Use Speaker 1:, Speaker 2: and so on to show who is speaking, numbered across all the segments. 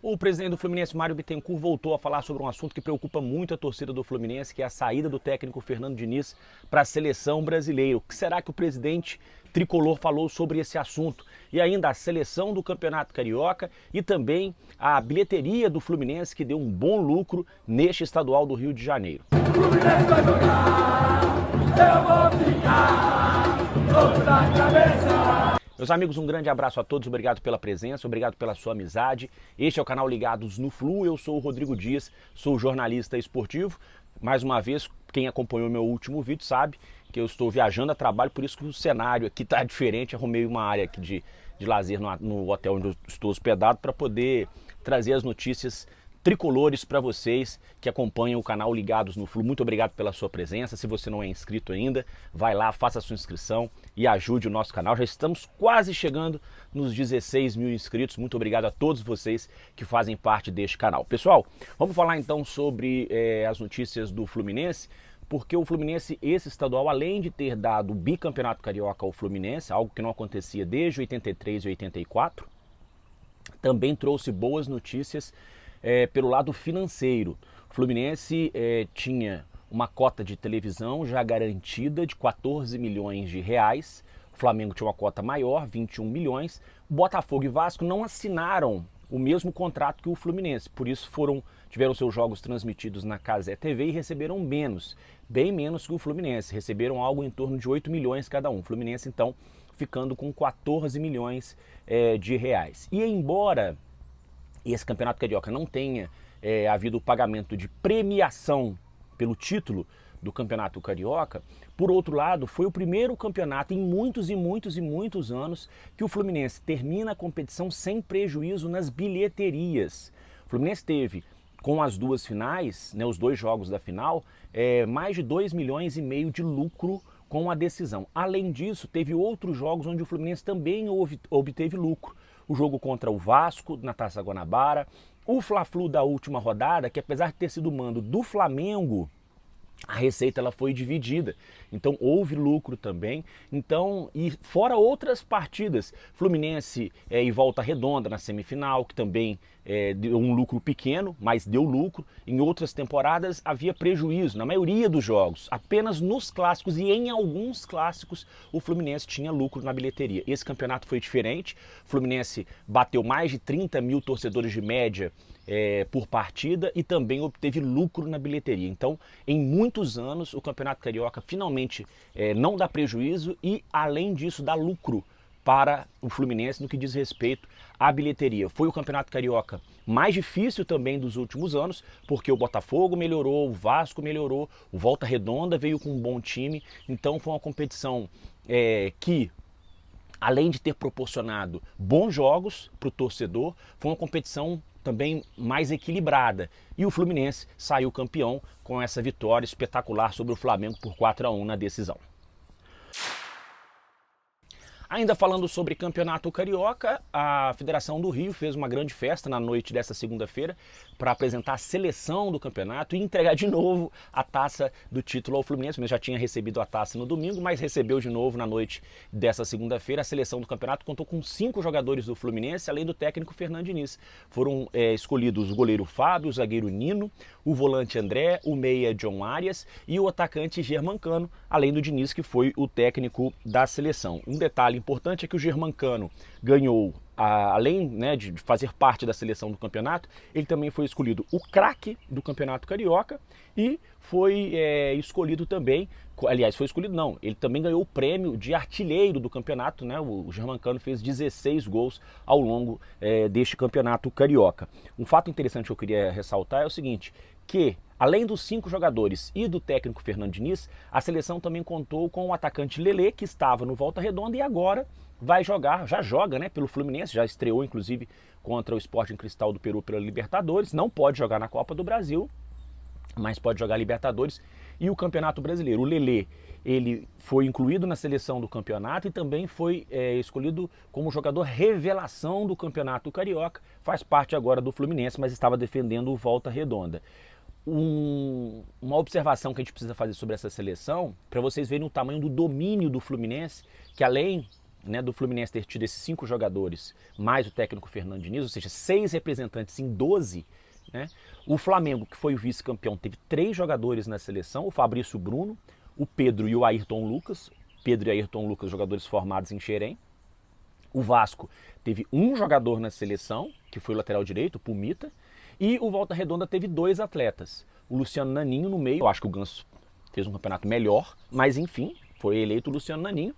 Speaker 1: O presidente do Fluminense, Mário Bittencourt, voltou a falar sobre um assunto que preocupa muito a torcida do Fluminense, que é a saída do técnico Fernando Diniz para a seleção brasileira. O que será que o presidente tricolor falou sobre esse assunto? E ainda a seleção do Campeonato Carioca e também a bilheteria do Fluminense, que deu um bom lucro neste estadual do Rio de Janeiro.
Speaker 2: Fluminense vai jogar, eu vou ficar louco na cabeça.
Speaker 1: Meus amigos, um grande abraço a todos, obrigado pela presença, obrigado pela sua amizade. Este é o canal Ligados no Flu, eu sou o Rodrigo Dias, sou jornalista esportivo. Mais uma vez, quem acompanhou meu último vídeo sabe que eu estou viajando a trabalho, por isso que o cenário aqui está diferente. Arrumei uma área aqui de lazer no hotel onde eu estou hospedado para poder trazer as notícias tricolores para vocês que acompanham o canal Ligados no Flu. Muito obrigado pela sua presença. Se você não é inscrito ainda, vai lá, faça a sua inscrição e ajude o nosso canal. Já estamos quase chegando nos 16 mil inscritos. Muito obrigado a todos vocês que fazem parte deste canal. Pessoal, vamos falar então sobre as notícias do Fluminense, porque o Fluminense, esse estadual, além de ter dado o bicampeonato carioca ao Fluminense, algo que não acontecia desde 83 e 84, também trouxe boas notícias pelo lado financeiro. O Fluminense tinha uma cota de televisão já garantida de 14 milhões de reais. O Flamengo tinha uma cota maior, 21 milhões. O Botafogo e Vasco não assinaram o mesmo contrato que o Fluminense, por isso tiveram seus jogos transmitidos na Cazé TV e receberam menos, bem menos que o Fluminense. Receberam algo em torno de 8 milhões cada um. O Fluminense, então, ficando com 14 milhões de reais. E embora esse campeonato carioca não tenha havido o pagamento de premiação pelo título do campeonato carioca, por outro lado, foi o primeiro campeonato em muitos anos que o Fluminense termina a competição sem prejuízo nas bilheterias. O Fluminense teve, com as duas finais, os dois jogos da final, mais de 2,5 milhões de lucro com a decisão. Além disso, teve outros jogos onde o Fluminense também obteve lucro. O jogo contra o Vasco, na Taça Guanabara, o Fla-Flu da última rodada, que apesar de ter sido mando do Flamengo, a receita ela foi dividida, então houve lucro também. Então, e fora outras partidas, Fluminense e Volta Redonda na semifinal, que também deu um lucro pequeno, mas deu lucro. Em outras temporadas havia prejuízo, na maioria dos jogos, apenas nos clássicos e em alguns clássicos o Fluminense tinha lucro na bilheteria. Esse campeonato foi diferente, o Fluminense bateu mais de 30 mil torcedores de média por partida e também obteve lucro na bilheteria. Então, em muitos anos, o Campeonato Carioca finalmente não dá prejuízo e, além disso, dá lucro para o Fluminense no que diz respeito à bilheteria. Foi o Campeonato Carioca mais difícil também dos últimos anos, porque o Botafogo melhorou, o Vasco melhorou, o Volta Redonda veio com um bom time. Então, foi uma competição que, além de ter proporcionado bons jogos para o torcedor, foi uma competição também mais equilibrada. E o Fluminense saiu campeão com essa vitória espetacular sobre o Flamengo por 4-1 na decisão. Ainda falando sobre Campeonato Carioca, a Federação do Rio fez uma grande festa na noite desta segunda-feira para apresentar a seleção do campeonato e entregar de novo a taça do título ao Fluminense. Eu já tinha recebido a taça no domingo, mas recebeu de novo na noite dessa segunda-feira. A seleção do campeonato contou com 5 jogadores do Fluminense, além do técnico Fernando Diniz. Foram escolhidos o goleiro Fábio, o zagueiro Nino, o volante André, o meia John Arias e o atacante Germancano, além do Diniz, que foi o técnico da seleção. Um detalhe importante é que o Germancano ganhou, além de fazer parte da seleção do campeonato, ele também foi escolhido o craque do Campeonato Carioca e foi escolhido também, aliás, foi escolhido não, ele também ganhou o prêmio de artilheiro do campeonato, o Germancano fez 16 gols ao longo deste Campeonato Carioca. Um fato interessante que eu queria ressaltar é o seguinte, que além dos 5 jogadores e do técnico Fernando Diniz, a seleção também contou com o atacante Lelê, que estava no Volta Redonda e agora vai jogar, já joga pelo Fluminense, já estreou inclusive contra o Sporting Cristal do Peru pela Libertadores, não pode jogar na Copa do Brasil, mas pode jogar Libertadores e o Campeonato Brasileiro. O Lelê, ele foi incluído na seleção do campeonato e também foi escolhido como jogador revelação do Campeonato Carioca, faz parte agora do Fluminense, mas estava defendendo o Volta Redonda. Uma observação que a gente precisa fazer sobre essa seleção, para vocês verem o tamanho do domínio do Fluminense, que além né, do Fluminense ter tido esses 5 jogadores, mais o técnico Fernando Diniz, ou seja, 6 representantes em 12, né? O Flamengo, que foi o vice-campeão, teve 3 jogadores na seleção, o Fabrício Bruno, o Pedro e o Ayrton Lucas. Pedro e Ayrton Lucas, jogadores formados em Xerém. O Vasco teve 1 jogador na seleção, que foi o lateral direito, o Pumita. E o Volta Redonda teve 2 atletas. O Luciano Naninho no meio, eu acho que o Ganso fez um campeonato melhor, mas enfim, foi eleito o Luciano Naninho.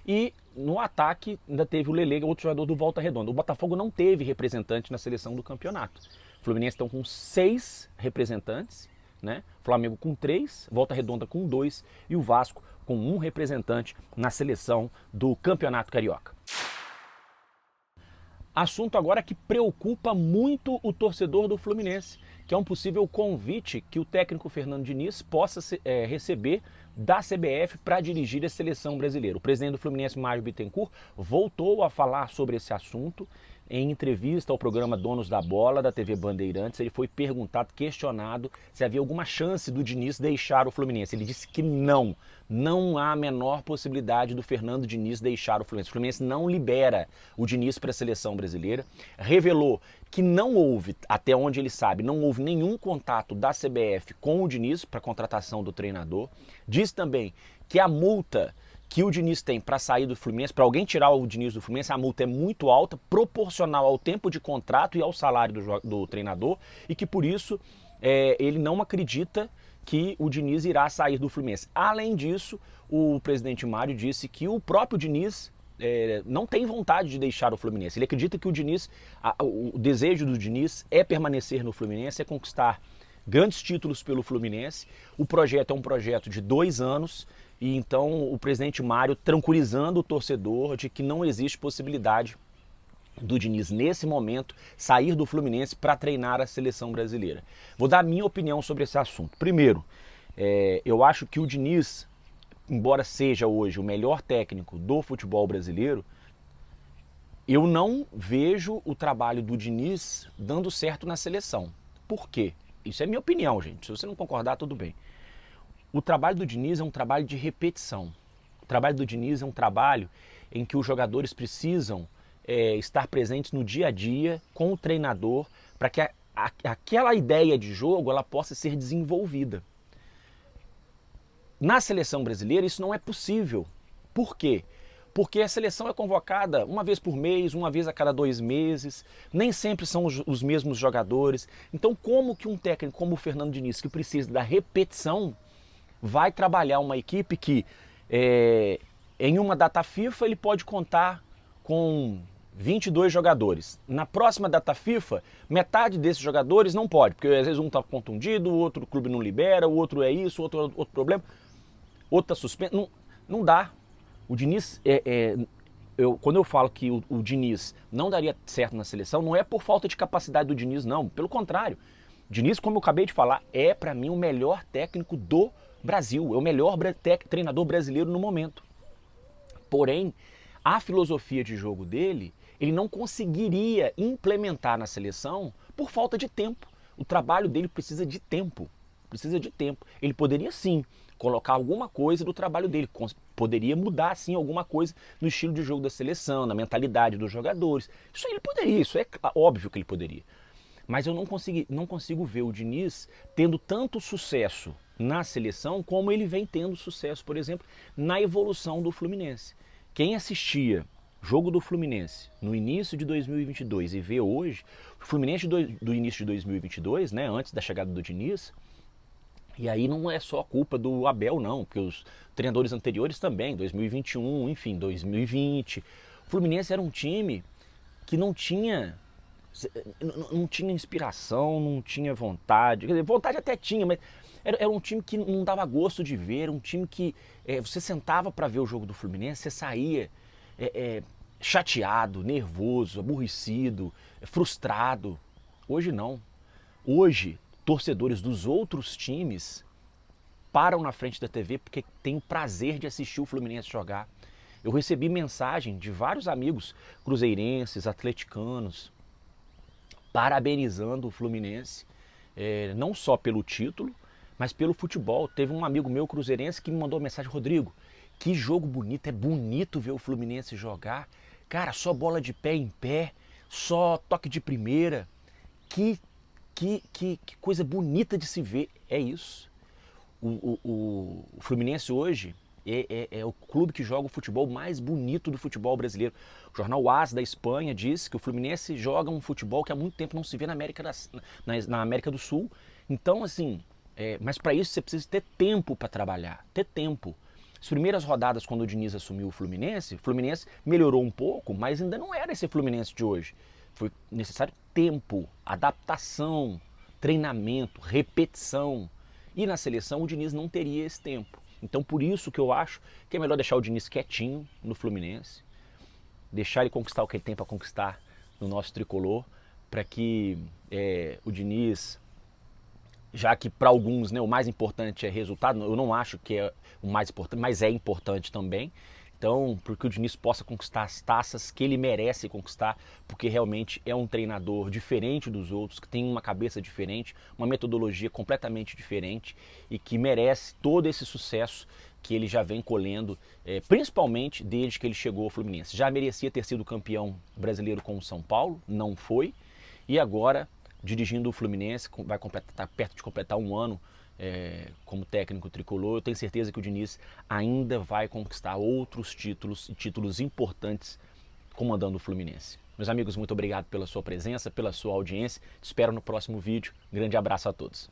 Speaker 1: E no ataque ainda teve o Lele, outro jogador do Volta Redonda. O Botafogo não teve representante na seleção do campeonato. O Fluminense estão com 6 representantes, né? Flamengo com 3, Volta Redonda com 2 e o Vasco com 1 representante na seleção do Campeonato Carioca. Assunto agora que preocupa muito o torcedor do Fluminense, que é um possível convite que o técnico Fernando Diniz possa receber da CBF para dirigir a seleção brasileira. O presidente do Fluminense, Mário Bittencourt, voltou a falar sobre esse assunto em entrevista ao programa Donos da Bola, da TV Bandeirantes. Ele foi perguntado, questionado, se havia alguma chance do Diniz deixar o Fluminense. Ele disse que não há a menor possibilidade do Fernando Diniz deixar o Fluminense. O Fluminense não libera o Diniz para a seleção brasileira. Revelou que não houve, até onde ele sabe, não houve nenhum contato da CBF com o Diniz para a contratação do treinador. Diz também que a multa que o Diniz tem para sair do Fluminense, para alguém tirar o Diniz do Fluminense, a multa é muito alta, proporcional ao tempo de contrato e ao salário do treinador, e que por isso ele não acredita que o Diniz irá sair do Fluminense. Além disso, o presidente Mário disse que o próprio Diniz não tem vontade de deixar o Fluminense. Ele acredita que o Diniz, o desejo do Diniz é permanecer no Fluminense, é conquistar grandes títulos pelo Fluminense. O projeto é um projeto de 2 anos, e então o presidente Mário tranquilizando o torcedor de que não existe possibilidade do Diniz, nesse momento, sair do Fluminense para treinar a seleção brasileira. Vou dar a minha opinião sobre esse assunto. Primeiro, eu acho que o Diniz, embora seja hoje o melhor técnico do futebol brasileiro, eu não vejo o trabalho do Diniz dando certo na seleção. Por quê? Isso é minha opinião, gente. Se você não concordar, tudo bem. O trabalho do Diniz é um trabalho de repetição. O trabalho do Diniz é um trabalho em que os jogadores precisam estar presentes no dia a dia com o treinador para que aquela ideia de jogo ela possa ser desenvolvida. Na seleção brasileira isso não é possível. Por quê? Porque a seleção é convocada uma vez por mês, uma vez a cada 2 meses, nem sempre são os mesmos jogadores. Então como que um técnico como o Fernando Diniz, que precisa da repetição, vai trabalhar uma equipe que em uma data FIFA ele pode contar com 22 jogadores. Na próxima data FIFA, metade desses jogadores não pode, porque às vezes um está contundido, o outro clube não libera, o outro é isso, outro problema, outro está suspenso. Não dá. O Diniz, quando eu falo que o Diniz não daria certo na seleção, não é por falta de capacidade do Diniz, não. Pelo contrário. O Diniz, como eu acabei de falar, é para mim o melhor técnico do Brasil, é o melhor treinador brasileiro no momento. Porém, a filosofia de jogo dele, ele não conseguiria implementar na seleção por falta de tempo. O trabalho dele precisa de tempo. Ele poderia sim colocar alguma coisa do trabalho dele, poderia mudar sim alguma coisa no estilo de jogo da seleção, na mentalidade dos jogadores. Isso ele poderia, isso é óbvio que ele poderia. Mas eu não consigo ver o Diniz tendo tanto sucesso na seleção como ele vem tendo sucesso, por exemplo, na evolução do Fluminense. Quem assistia jogo do Fluminense no início de 2022 e vê hoje, o Fluminense do início de 2022, né, antes da chegada do Diniz, e aí não é só a culpa do Abel não, porque os treinadores anteriores também, 2021, enfim, 2020. O Fluminense era um time que não tinha inspiração, não tinha vontade. Quer dizer, vontade até tinha, mas era um time que não dava gosto de ver, um time que você sentava para ver o jogo do Fluminense, você saía chateado, nervoso, aborrecido, frustrado. Hoje não. Hoje, torcedores dos outros times param na frente da TV porque têm o prazer de assistir o Fluminense jogar. Eu recebi mensagem de vários amigos cruzeirenses, atleticanos, parabenizando o Fluminense, não só pelo título, mas pelo futebol. Teve um amigo meu cruzeirense que me mandou uma mensagem: Rodrigo, Que jogo bonito, é bonito ver o Fluminense jogar. Cara, só bola de pé em pé, só toque de primeira. Que coisa bonita de se ver, é isso. O Fluminense hoje é o clube que joga o futebol mais bonito do futebol brasileiro. O jornal AS da Espanha diz que o Fluminense joga um futebol que há muito tempo não se vê na América do Sul. Então, assim, mas para isso você precisa ter tempo para trabalhar, ter tempo. As primeiras rodadas, quando o Diniz assumiu o Fluminense melhorou um pouco, mas ainda não era esse Fluminense de hoje. Foi necessário tempo, adaptação, treinamento, repetição. E na seleção o Diniz não teria esse tempo. Então por isso que eu acho que é melhor deixar o Diniz quietinho no Fluminense, deixar ele conquistar o que ele tem para conquistar no nosso tricolor, para que o Diniz, já que para alguns, né, o mais importante é resultado, eu não acho que é o mais importante, mas é importante também. Então, porque o Diniz possa conquistar as taças que ele merece conquistar, porque realmente é um treinador diferente dos outros, que tem uma cabeça diferente, uma metodologia completamente diferente e que merece todo esse sucesso que ele já vem colhendo, principalmente desde que ele chegou ao Fluminense. Já merecia ter sido campeão brasileiro com o São Paulo, não foi, e agora, dirigindo o Fluminense, tá perto de completar um ano como técnico tricolor. Eu tenho certeza que o Diniz ainda vai conquistar outros títulos, e títulos importantes, comandando o Fluminense. Meus amigos, muito obrigado pela sua presença, pela sua audiência. Te espero no próximo vídeo. Grande abraço a todos.